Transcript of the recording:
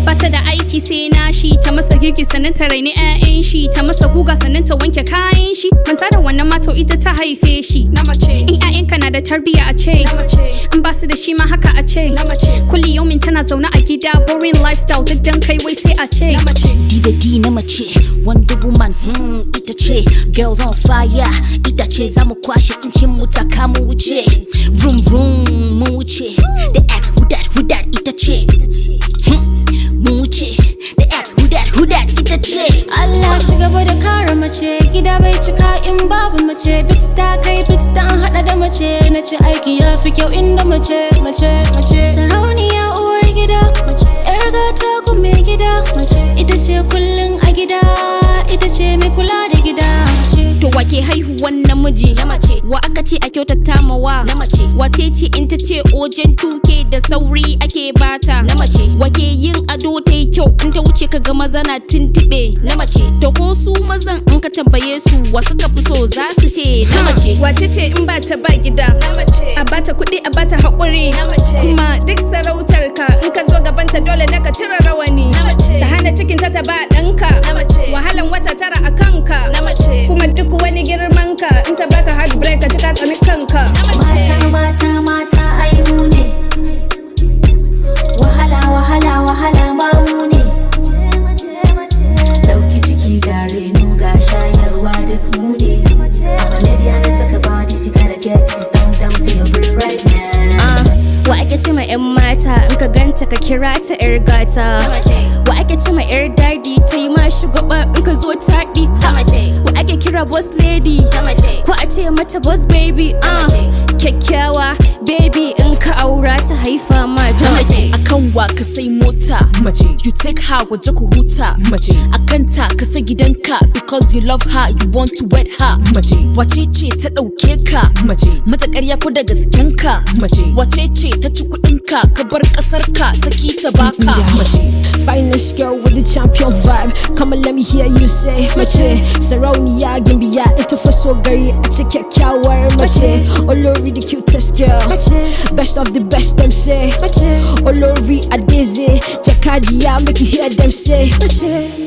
Bata da aiki sai na shi, ta masa girki sannan ta raini 'ya'yan shi, ta masa guga sannan ta wanke kayan shi. Manta da wannan mato ita ta haife shi. Na mace in 'ya'yanka na da tarbiya a ce, na mace in basu da shi ma haka a ce, na mace kulli yaumin tana zaune a gida boring lifestyle duk dan kai wai sai a ce, na mace D na mace Wonder Woman ita ce girls on fire ita ce zamu kwashe incin mu ta kama wuce vroom vroom mu wuce the ex who that ita ce mu wuce the ex who that ita ce. Allah ci gaba da kare mace, gida bai cika in babu mace, bit ta kai bit ta an hada da mace, na ci aiki ya fi kyau inda mace. Sarauniya uwar gida mace, yar gata kun mai gida mace, ita ce kullum a gida, ita ce mai kula da gida. To wake haihuwan namiji na mace, wa aka ce a kyautata mawa na mace, wace ce in ta ce ojen tuke da sauri ake bata na mace, wake yin ado ta yi kyau in ta wuce ka ga maza na tintibe na mace, to ko su mazan in ka tambaye su wa suka fi so za su ce na mace. Wace ce in ba ta ba gida na mace, a bata kuɗi a bata haƙuri na mace, kuma duk sarautar ka in ka zo gabanta dole ne ka cire rawani na mace, ta hana cikin ta ba ɗanka na mace, wahalan wata tara a kanka na mace, kuma duk wani girman ka in ta baka heartbreak ka ji ka tsani kanka. Mata aihu ne, wahala ma mu ne, dauki ciki ga reno ga shayarwa duk mu ne. Wa ake ce ma 'yan mata in ka ganta ka kira ta 'yar gata, wa ake ce ma 'yar dadi ta yi ma shugaba in ka zo taɗi, wa ake kira boss lady ko a ce mata boss baby. Kyakkyawa baby in ka aura ta haifa mata mace. Akan wa ka sai mota mace, you take her waje ku huta mace, akan ta ka sai gidanka because you love her you want to wed her mace, wace ce ta dauke ka mace, mata ƙarya ko da gasken ka mace, wace ce ta ci kuɗin ka ka bar ƙasar ka ta kita baka mace. Finest girl with the champion vibe, come and let me hear you say mace, sarauniya gimbiya ita fa so gari a ce kyakkyawar mace, olori the cutest girl mace, best of the best them say mace, olori adeze jakadiya make you hear them say mace.